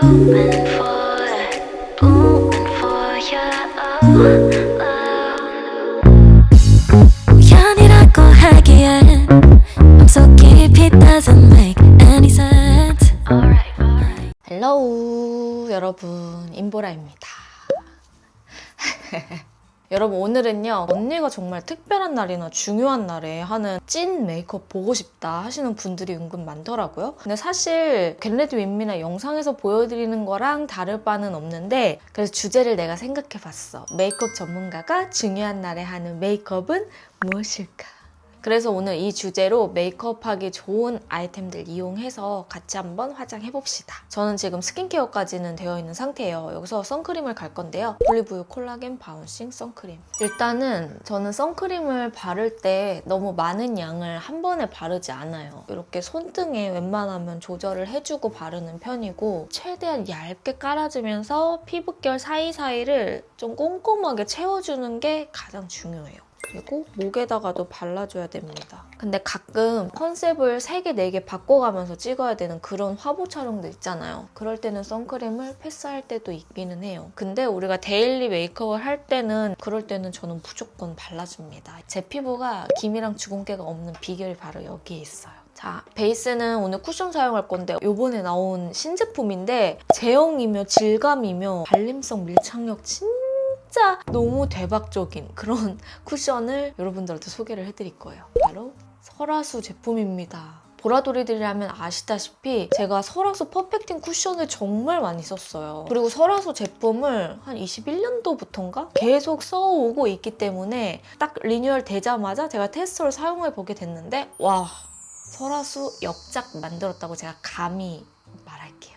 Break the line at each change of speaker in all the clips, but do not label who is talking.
open for you. 우연이라고 하기엔 맘속 깊이 doesn't make any sense.
헬로우 여러분, 임보라입니다. 여러분, 오늘은요, 언니가 정말 특별한 날이나 중요한 날에 하는 찐 메이크업 보고 싶다 하시는 분들이 은근 많더라고요. 근데 사실 겟레디 윈미나 영상에서 보여드리는 거랑 다를 바는 없는데, 그래서 주제를 내가 생각해봤어. 메이크업 전문가가 중요한 날에 하는 메이크업은 무엇일까? 그래서 오늘 이 주제로 메이크업하기 좋은 아이템들 이용해서 같이 한번 화장해봅시다. 저는 지금 스킨케어까지는 되어 있는 상태예요. 여기서 선크림을 갈 건데요. 올리브유 콜라겐 바운싱 선크림. 일단은 저는 선크림을 바를 때 너무 많은 양을 한 번에 바르지 않아요. 이렇게 손등에 웬만하면 조절을 해주고 바르는 편이고, 최대한 얇게 깔아주면서 피부결 사이사이를 좀 꼼꼼하게 채워주는 게 가장 중요해요. 그리고 목에다가도 발라줘야 됩니다. 근데 가끔 컨셉을 3개, 4개 바꿔가면서 찍어야 되는 그런 화보 촬영도 있잖아요. 그럴 때는 선크림을 패스할 때도 있기는 해요. 근데 우리가 데일리 메이크업을 할 때는, 그럴 때는 저는 무조건 발라줍니다. 제 피부가 기미랑 주근깨가 없는 비결이 바로 여기에 있어요. 자, 베이스는 오늘 쿠션 사용할 건데 요번에 나온 신제품인데 제형이며 질감이며 발림성, 밀착력 진짜 너무 대박적인 그런 쿠션을 여러분들한테 소개를 해드릴 거예요. 바로 설화수 제품입니다. 보라돌이들이라면 아시다시피 제가 설화수 퍼펙팅 쿠션을 정말 많이 썼어요. 그리고 설화수 제품을 한 21년도부터인가 계속 써오고 있기 때문에 딱 리뉴얼 되자마자 제가 테스터를 사용해보게 됐는데, 와, 설화수 역작 만들었다고 제가 감히 말할게요.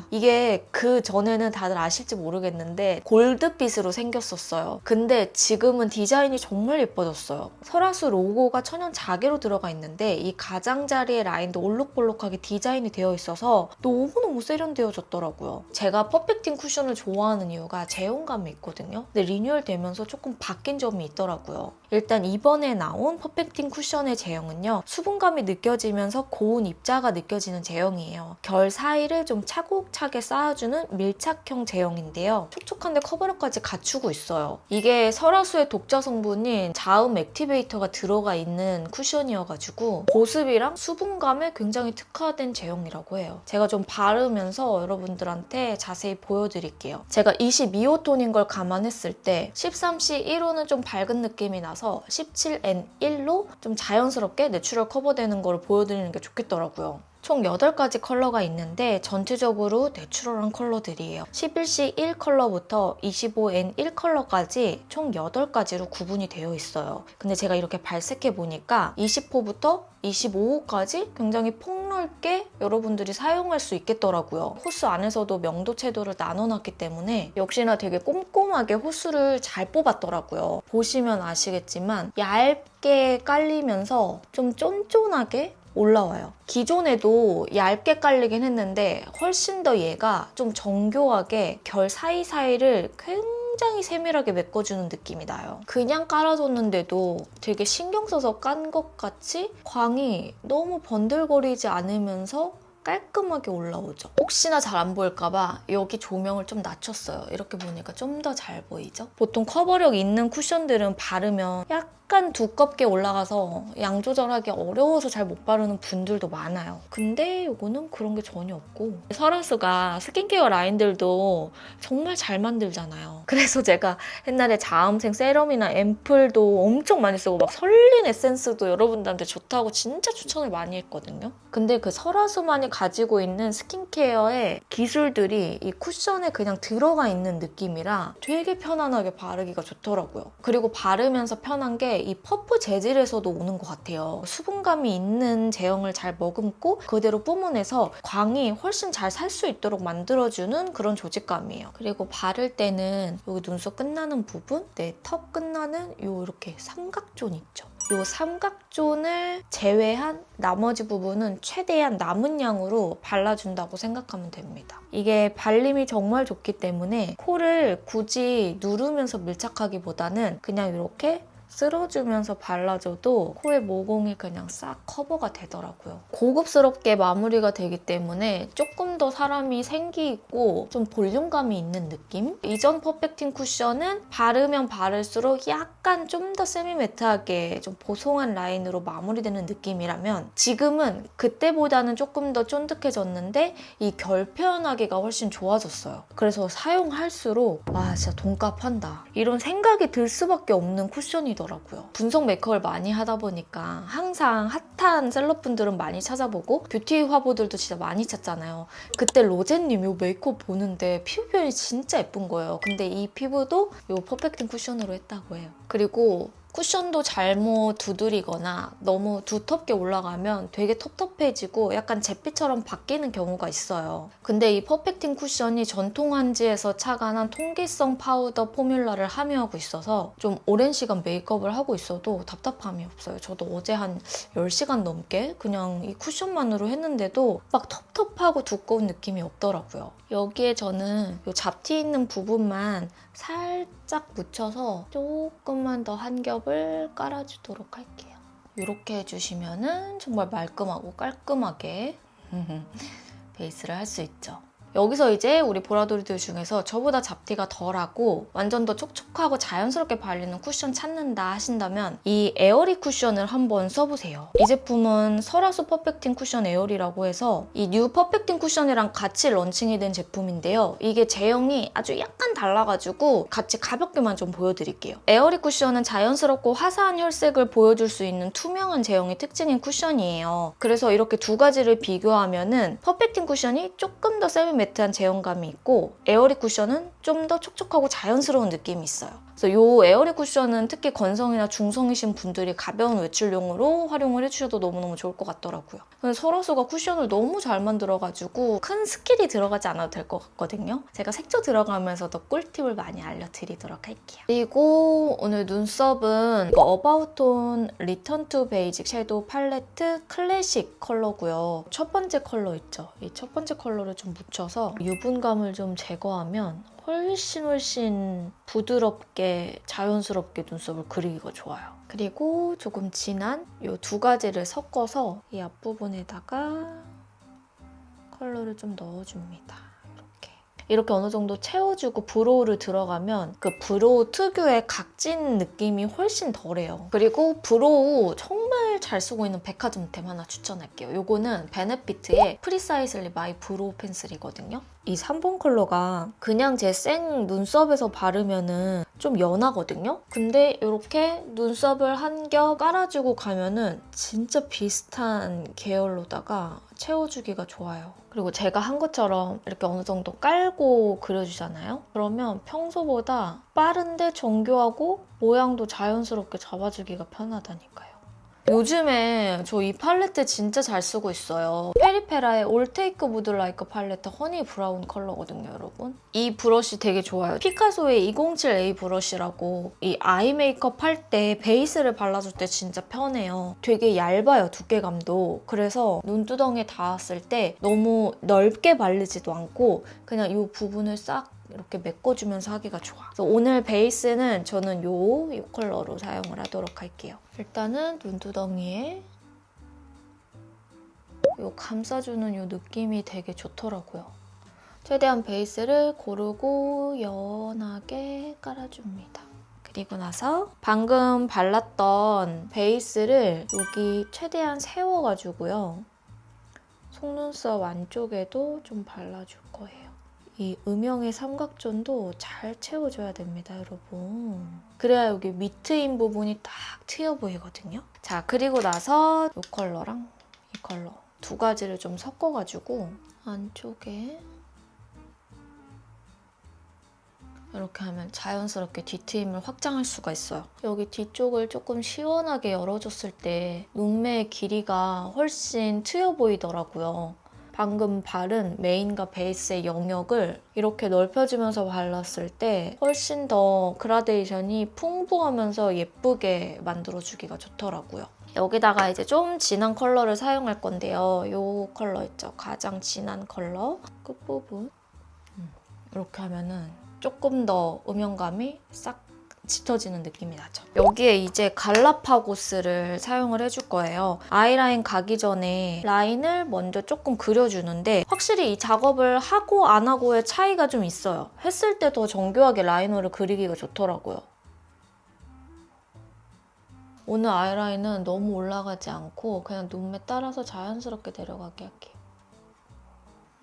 이게 그 전에는 다들 아실지 모르겠는데 골드빛으로 생겼었어요. 근데 지금은 디자인이 정말 예뻐졌어요. 설화수 로고가 천연 자개로 들어가 있는데 이 가장자리의 라인도 올록볼록하게 디자인이 되어 있어서 너무너무 세련되어졌더라고요. 제가 퍼펙팅 쿠션을 좋아하는 이유가 제형감이 있거든요. 근데 리뉴얼 되면서 조금 바뀐 점이 있더라고요. 일단 이번에 나온 퍼펙팅 쿠션의 제형은요, 수분감이 느껴지면서 고운 입자가 느껴지는 제형이에요. 결 사이를 좀 차곡차게 쌓아주는 밀착형 제형인데요. 촉촉한데 커버력까지 갖추고 있어요. 이게 설화수의 독자 성분인 자음 액티베이터가 들어가 있는 쿠션이어가지고 보습이랑 수분감에 굉장히 특화된 제형이라고 해요. 제가 좀 바르면서 여러분들한테 자세히 보여드릴게요. 제가 22호 톤인 걸 감안했을 때 13C1호는 좀 밝은 느낌이 나서 17N1로 좀 자연스럽게 내추럴 커버되는 걸 보여드리는 게 좋겠더라고요. 총 8가지 컬러가 있는데 전체적으로 내추럴한 컬러들이에요. 11C1 컬러부터 25N1 컬러까지 총 8가지로 구분이 되어 있어요. 근데 제가 이렇게 발색해 보니까 20호부터 25호까지 굉장히 폭넓게 여러분들이 사용할 수 있겠더라고요. 호스 안에서도 명도 채도를 나눠놨기 때문에 역시나 되게 꼼꼼하게 호스를 잘 뽑았더라고요. 보시면 아시겠지만 얇게 깔리면서 좀 쫀쫀하게 올라와요. 기존에도 얇게 깔리긴 했는데 훨씬 더 얘가 좀 정교하게 결 사이사이를 굉장히 세밀하게 메꿔주는 느낌이 나요. 그냥 깔아줬는데도 되게 신경 써서 깐 것 같이 광이 너무 번들거리지 않으면서 깔끔하게 올라오죠. 혹시나 잘 안 보일까봐 여기 조명을 좀 낮췄어요. 이렇게 보니까 좀 더 잘 보이죠? 보통 커버력 있는 쿠션들은 바르면 약간 두껍게 올라가서 양 조절하기 어려워서 잘 못 바르는 분들도 많아요. 근데 이거는 그런 게 전혀 없고, 설화수가 스킨케어 라인들도 정말 잘 만들잖아요. 그래서 제가 옛날에 자음색 세럼이나 앰플도 엄청 많이 쓰고 막 설린 에센스도 여러분들한테 좋다고 진짜 추천을 많이 했거든요. 근데 그 설화수만이 가지고 있는 스킨케어의 기술들이 이 쿠션에 그냥 들어가 있는 느낌이라 되게 편안하게 바르기가 좋더라고요. 그리고 바르면서 편한 게 이 퍼프 재질에서도 오는 것 같아요. 수분감이 있는 제형을 잘 머금고 그대로 뿜어내서 광이 훨씬 잘 살 수 있도록 만들어주는 그런 조직감이에요. 그리고 바를 때는 여기 눈썹 끝나는 부분, 내 턱 끝나는 이렇게 삼각존 있죠. 이 삼각존을 제외한 나머지 부분은 최대한 남은 양으로 발라준다고 생각하면 됩니다. 이게 발림이 정말 좋기 때문에 코를 굳이 누르면서 밀착하기보다는 그냥 이렇게 쓸어주면서 발라줘도 코의 모공이 그냥 싹 커버가 되더라고요. 고급스럽게 마무리가 되기 때문에 조금 더 사람이 생기 있고 좀 볼륨감이 있는 느낌? 이전 퍼펙팅 쿠션은 바르면 바를수록 약간 좀 더 세미매트하게 좀 보송한 라인으로 마무리되는 느낌이라면 지금은 그때보다는 조금 더 쫀득해졌는데 이 결 표현하기가 훨씬 좋아졌어요. 그래서 사용할수록 와 진짜 돈값한다 이런 생각이 들 수밖에 없는 쿠션이더라고요. 분석 메이크업을 많이 하다 보니까 항상 핫한 셀럽분들은 많이 찾아보고 뷰티 화보들도 진짜 많이 찾잖아요. 그때 로제님 이 메이크업 보는데 피부 표현이 진짜 예쁜 거예요. 근데 이 피부도 이 퍼펙팅 쿠션으로 했다고 해요. 그리고 쿠션도 잘못 두드리거나 너무 두텁게 올라가면 되게 텁텁해지고 약간 잿빛처럼 바뀌는 경우가 있어요. 근데 이 퍼펙팅 쿠션이 전통 한지에서 착안한 통기성 파우더 포뮬러를 함유하고 있어서 좀 오랜 시간 메이크업을 하고 있어도 답답함이 없어요. 저도 어제 한 10시간 넘게 그냥 이 쿠션만으로 했는데도 막 텁텁하고 두꺼운 느낌이 없더라고요. 여기에 저는 이 잡티 있는 부분만 살짝 묻혀서 조금만 더 한 겹을 깔아주도록 할게요. 이렇게 해주시면 정말 말끔하고 깔끔하게 베이스를 할 수 있죠. 여기서 이제 우리 보라돌이들 중에서 저보다 잡티가 덜하고 완전 더 촉촉하고 자연스럽게 발리는 쿠션 찾는다 하신다면 이 에어리 쿠션을 한번 써보세요. 이 제품은 설화수 퍼펙팅 쿠션 에어리라고 해서 이 뉴 퍼펙팅 쿠션이랑 같이 런칭이 된 제품인데요. 이게 제형이 아주 약간 달라가지고 같이 가볍게만 좀 보여드릴게요. 에어리 쿠션은 자연스럽고 화사한 혈색을 보여줄 수 있는 투명한 제형이 특징인 쿠션이에요. 그래서 이렇게 두 가지를 비교하면은 퍼펙팅 쿠션이 조금 더 매트한 제형감이 있고 에어리 쿠션은 좀 더 촉촉하고 자연스러운 느낌이 있어요. 그래서 이 에어리 쿠션은 특히 건성이나 중성이신 분들이 가벼운 외출용으로 활용을 해주셔도 너무너무 좋을 것 같더라고요. 설화수가 쿠션을 너무 잘 만들어가지고 큰 스킬이 들어가지 않아도 될 것 같거든요. 제가 색조 들어가면서 더 꿀팁을 많이 알려드리도록 할게요. 그리고 오늘 눈썹은 어바웃톤 리턴 투 베이직 섀도우 팔레트 클래식 컬러고요. 첫 번째 컬러 있죠? 이 첫 번째 컬러를 좀 묻혀서 유분감을 좀 제거하면 훨씬 부드럽게 자연스럽게 눈썹을 그리기가 좋아요. 그리고 조금 진한 이 두 가지를 섞어서 이 앞부분에다가 컬러를 좀 넣어줍니다. 이렇게 어느 정도 채워주고 브로우를 들어가면 그 브로우 특유의 각진 느낌이 훨씬 덜해요. 그리고 브로우 정말 잘 쓰고 있는 백화점템 하나 추천할게요. 요거는 베네피트의 프리사이즐리 마이 브로우 펜슬이거든요. 이 3번 컬러가 그냥 제 생 눈썹에서 바르면은 좀 연하거든요? 근데 이렇게 눈썹을 한 겹 깔아주고 가면은 진짜 비슷한 계열로다가 채워주기가 좋아요. 그리고 제가 한 것처럼 이렇게 어느 정도 깔고 그려주잖아요? 그러면 평소보다 빠른데 정교하고 모양도 자연스럽게 잡아주기가 편하다니까요. 요즘에 저 이 팔레트 진짜 잘 쓰고 있어요. 페리페라의 올 테이크 무드 라이크 팔레트 허니 브라운 컬러거든요, 여러분. 이 브러쉬 되게 좋아요. 피카소의 207A 브러쉬라고 이 아이 메이크업 할 때 베이스를 발라줄 때 진짜 편해요. 되게 얇아요, 두께감도. 그래서 눈두덩이에 닿았을 때 너무 넓게 바르지도 않고 그냥 이 부분을 싹 이렇게 메꿔주면서 하기가 좋아. 그래서 오늘 베이스는 저는 이 컬러로 사용을 하도록 할게요. 일단은 눈두덩이에 이 감싸주는 이 느낌이 되게 좋더라고요. 최대한 베이스를 고르고 연하게 깔아줍니다. 그리고 나서 방금 발랐던 베이스를 여기 최대한 세워가지고요. 속눈썹 안쪽에도 좀 발라줄 거예요. 이 음영의 삼각존도 잘 채워줘야 됩니다, 여러분. 그래야 여기 밑트인 부분이 딱 트여 보이거든요. 자, 그리고 나서 이 컬러랑 이 컬러 두 가지를 좀 섞어가지고 안쪽에 이렇게 하면 자연스럽게 뒤트임을 확장할 수가 있어요. 여기 뒤쪽을 조금 시원하게 열어줬을 때 눈매의 길이가 훨씬 트여 보이더라고요. 방금 바른 메인과 베이스의 영역을 이렇게 넓혀주면서 발랐을 때 훨씬 더 그라데이션이 풍부하면서 예쁘게 만들어주기가 좋더라고요. 여기다가 이제 좀 진한 컬러를 사용할 건데요. 이 컬러 있죠? 가장 진한 컬러 끝부분 이렇게 하면은 조금 더 음영감이 싹 짙어지는 느낌이 나죠. 여기에 이제 갈라파고스를 사용을 해줄 거예요. 아이라인 가기 전에 라인을 먼저 조금 그려주는데 확실히 이 작업을 하고 안 하고의 차이가 좀 있어요. 했을 때 더 정교하게 라이너를 그리기가 좋더라고요. 오늘 아이라인은 너무 올라가지 않고 그냥 눈매 따라서 자연스럽게 내려가게 할게요.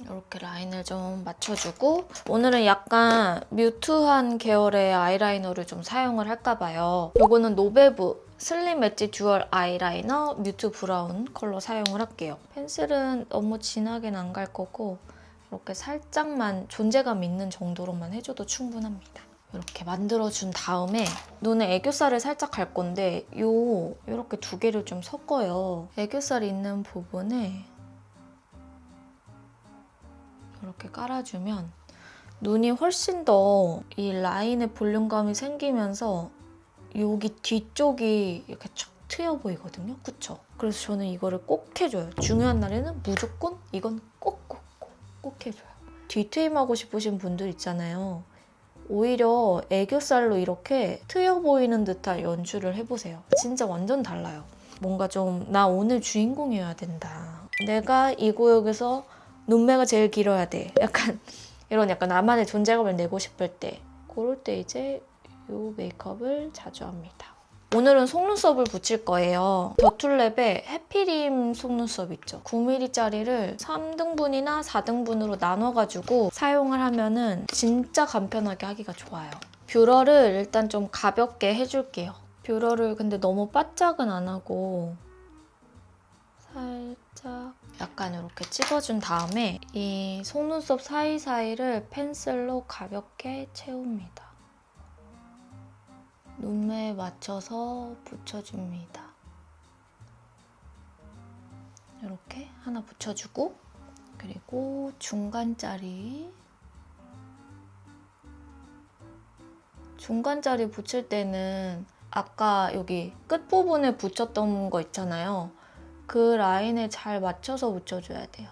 이렇게 라인을 좀 맞춰주고 오늘은 약간 뮤트한 계열의 아이라이너를 좀 사용을 할까 봐요. 이거는 노베브 슬림 엣지 듀얼 아이라이너 뮤트 브라운 컬러 사용을 할게요. 펜슬은 너무 진하게는 안 갈 거고 이렇게 살짝만 존재감 있는 정도로만 해줘도 충분합니다. 이렇게 만들어준 다음에 눈에 애교살을 살짝 갈 건데 이렇게 두 개를 좀 섞어요. 애교살 있는 부분에 이렇게 깔아주면 눈이 훨씬 더 이 라인의 볼륨감이 생기면서 여기 뒤쪽이 이렇게 쫙 트여 보이거든요. 그쵸? 그래서 저는 이거를 꼭 해줘요. 중요한 날에는 무조건 이건 꼭 해줘요. 뒤트임하고 싶으신 분들 있잖아요. 오히려 애교살로 이렇게 트여 보이는 듯한 연출을 해보세요. 진짜 완전 달라요. 뭔가 좀 나 오늘 주인공이어야 된다. 내가 이 구역에서 눈매가 제일 길어야 돼. 약간 이런 약간 나만의 존재감을 내고 싶을 때 그럴 때 이제 이 메이크업을 자주 합니다. 오늘은 속눈썹을 붙일 거예요. 더툴랩의 해피림 속눈썹 있죠? 9mm짜리를 3등분이나 4등분으로 나눠가지고 사용을 하면은 진짜 간편하게 하기가 좋아요. 뷰러를 일단 좀 가볍게 해줄게요. 뷰러를 근데 너무 바짝은 안 하고 살짝 약간 이렇게 찍어준 다음에 이 속눈썹 사이사이를 펜슬로 가볍게 채웁니다. 눈매에 맞춰서 붙여줍니다. 이렇게 하나 붙여주고 그리고 중간짜리 붙일 때는 아까 여기 끝부분에 붙였던 거 있잖아요. 그 라인에 잘 맞춰서 붙여줘야 돼요.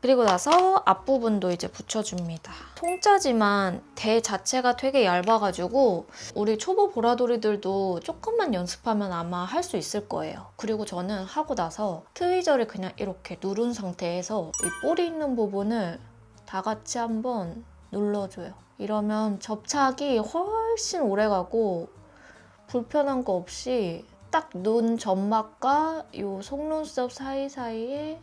그리고 나서 앞부분도 이제 붙여줍니다. 통짜지만 대 자체가 되게 얇아가지고 우리 초보 보라돌이들도 조금만 연습하면 아마 할 수 있을 거예요. 그리고 저는 하고 나서 트위저를 그냥 이렇게 누른 상태에서 이 뿌리 있는 부분을 다 같이 한번 눌러줘요. 이러면 접착이 훨씬 오래가고 불편한 거 없이 딱 눈 점막과 이 속눈썹 사이사이에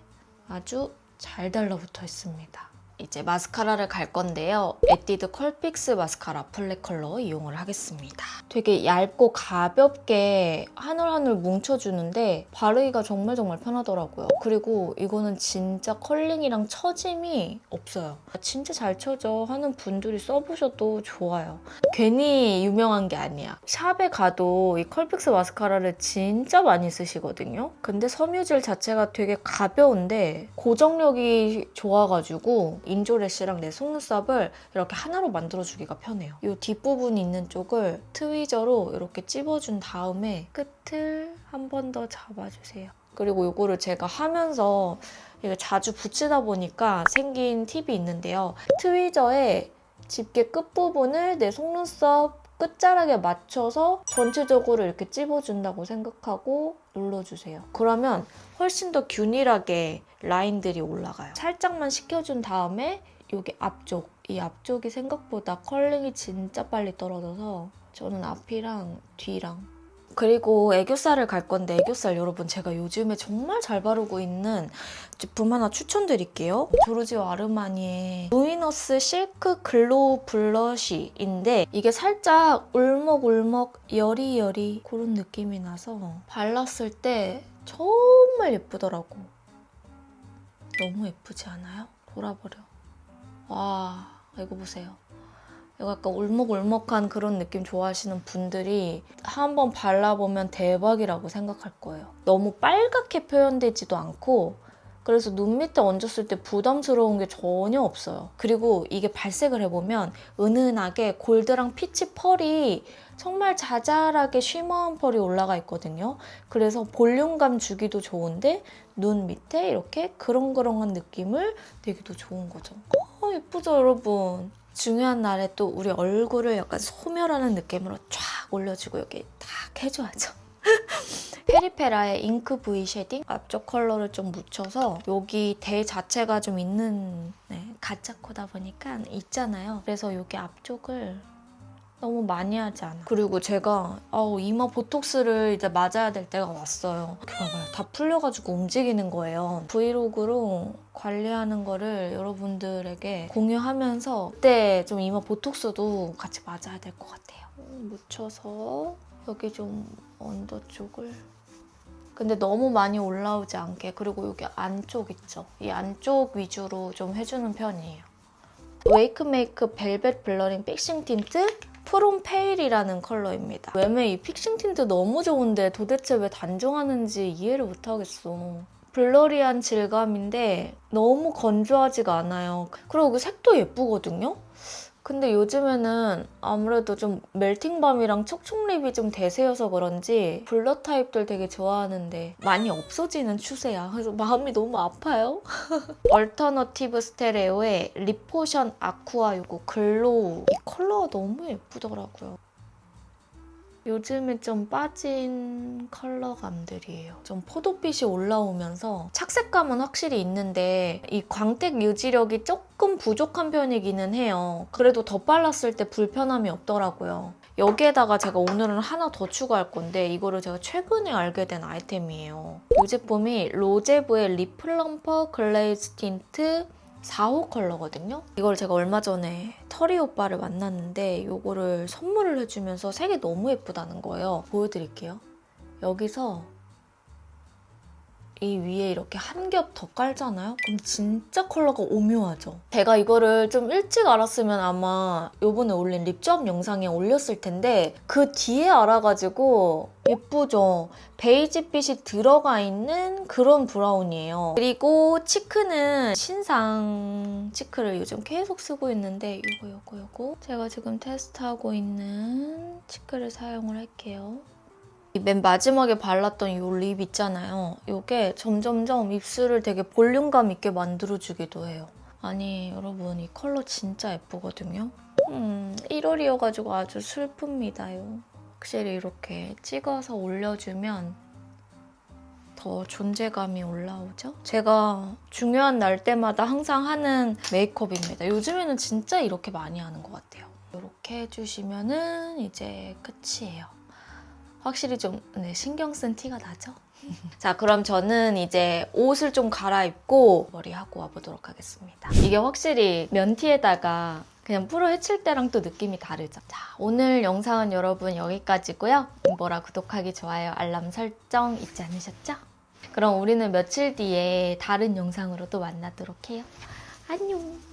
아주 잘 달라붙어 있습니다. 이제 마스카라를 갈 건데요. 에뛰드 컬픽스 마스카라 플랫 컬러 이용을 하겠습니다. 되게 얇고 가볍게 하늘하늘 뭉쳐주는데 바르기가 정말 편하더라고요. 그리고 이거는 진짜 컬링이랑 처짐이 없어요. 진짜 잘 쳐져 하는 분들이 써보셔도 좋아요. 괜히 유명한 게 아니야. 샵에 가도 이 컬픽스 마스카라를 진짜 많이 쓰시거든요. 근데 섬유질 자체가 되게 가벼운데 고정력이 좋아가지고 인조래쉬랑 내 속눈썹을 이렇게 하나로 만들어주기가 편해요. 이 뒷부분이 있는 쪽을 트위저로 이렇게 찝어준 다음에 끝을 한 번 더 잡아주세요. 그리고 이거를 제가 하면서 이게 자주 붙이다 보니까 생긴 팁이 있는데요. 트위저의 집게 끝부분을 내 속눈썹 끝자락에 맞춰서 전체적으로 이렇게 찝어준다고 생각하고 눌러주세요. 그러면 훨씬 더 균일하게 라인들이 올라가요. 살짝만 식혀준 다음에 여기 앞쪽, 이 앞쪽이 생각보다 컬링이 진짜 빨리 떨어져서 저는 앞이랑 뒤랑 그리고 애교살을 갈 건데 애교살 여러분 제가 요즘에 정말 잘 바르고 있는 제품 하나 추천드릴게요. 조르지오 아르마니의 루미너스 실크 글로우 블러쉬인데 이게 살짝 울먹울먹 여리여리 그런 느낌이 나서 발랐을 때 정말 예쁘더라고. 너무 예쁘지 않아요? 돌아버려. 와 이거 보세요. 이거 약간 울먹울먹한 그런 느낌 좋아하시는 분들이 한번 발라보면 대박이라고 생각할 거예요. 너무 빨갛게 표현되지도 않고 그래서 눈 밑에 얹었을 때 부담스러운 게 전혀 없어요. 그리고 이게 발색을 해보면 은은하게 골드랑 피치 펄이 정말 자잘하게 쉬머한 펄이 올라가 있거든요. 그래서 볼륨감 주기도 좋은데 눈 밑에 이렇게 그렁그렁한 느낌을 내기도 좋은 거죠. 예쁘죠 여러분? 중요한 날에 또 우리 얼굴을 약간 소멸하는 느낌으로 쫙 올려주고 여기 딱 해줘야죠. 페리페라의 잉크 V 쉐딩 앞쪽 컬러를 좀 묻혀서 여기 대 자체가 좀 있는 가짜 코다 보니까 있잖아요. 그래서 여기 앞쪽을 너무 많이 하지 않아. 그리고 제가 이마 보톡스를 이제 맞아야 될 때가 왔어요. 봐봐요. 다 풀려가지고 움직이는 거예요. 브이로그로 관리하는 거를 여러분들에게 공유하면서 그때 좀 이마 보톡스도 같이 맞아야 될 것 같아요. 묻혀서 여기 좀 언더 쪽을 근데 너무 많이 올라오지 않게 그리고 여기 안쪽 있죠? 이 안쪽 위주로 좀 해주는 편이에요. 웨이크메이크 벨벳 블러링 픽싱 틴트 프롬 페일이라는 컬러입니다. 외매 이 픽싱 틴트 너무 좋은데 도대체 왜 단종하는지 이해를 못하겠어. 블러리한 질감인데 너무 건조하지가 않아요. 그리고 그 색도 예쁘거든요? 근데 요즘에는 아무래도 좀 멜팅밤이랑 촉촉립이 좀 대세여서 그런지 블러 타입들 되게 좋아하는데 많이 없어지는 추세야. 그래서 마음이 너무 아파요. 얼터너티브 스테레오의 립포션 아쿠아 요거 글로우 이 컬러가 너무 예쁘더라고요. 요즘에 좀 빠진 컬러감들이에요. 좀 포도빛이 올라오면서 착색감은 확실히 있는데 이 광택 유지력이 조금 부족한 편이기는 해요. 그래도 덧발랐을 때 불편함이 없더라고요. 여기에다가 제가 오늘은 하나 더 추가할 건데 이거를 제가 최근에 알게 된 아이템이에요. 이 제품이 로제브의 립 플럼퍼 글레이즈 틴트 4호 컬러거든요. 이걸 제가 얼마 전에 터리 오빠를 만났는데 이거를 선물을 해주면서 색이 너무 예쁘다는 거예요. 보여드릴게요. 여기서 이 위에 이렇게 한 겹 더 깔잖아요? 그럼 진짜 컬러가 오묘하죠? 제가 이거를 좀 일찍 알았으면 아마 이번에 올린 립조합 영상에 올렸을 텐데 그 뒤에 알아가지고 예쁘죠? 베이지빛이 들어가 있는 그런 브라운이에요. 그리고 치크는 신상 치크를 요즘 계속 쓰고 있는데 요거 제가 지금 테스트하고 있는 치크를 사용을 할게요. 맨 마지막에 발랐던 이 립 있잖아요. 이게 점점점 입술을 되게 볼륨감 있게 만들어주기도 해요. 아니 여러분 이 컬러 진짜 예쁘거든요. 1월이어가지고 아주 슬픕니다요. 확실히 이렇게 찍어서 올려주면 더 존재감이 올라오죠? 제가 중요한 날 때마다 항상 하는 메이크업입니다. 요즘에는 진짜 이렇게 많이 하는 것 같아요. 이렇게 해주시면은 이제 끝이에요. 확실히 좀 신경 쓴 티가 나죠? 자, 그럼 저는 이제 옷을 좀 갈아입고 머리하고 와보도록 하겠습니다. 이게 확실히 면티에다가 그냥 프로 해칠 때랑 또 느낌이 다르죠? 자, 오늘 영상은 여러분 여기까지고요. 임보라 구독하기, 좋아요, 알람 설정 잊지 않으셨죠? 그럼 우리는 며칠 뒤에 다른 영상으로 또 만나도록 해요. 안녕!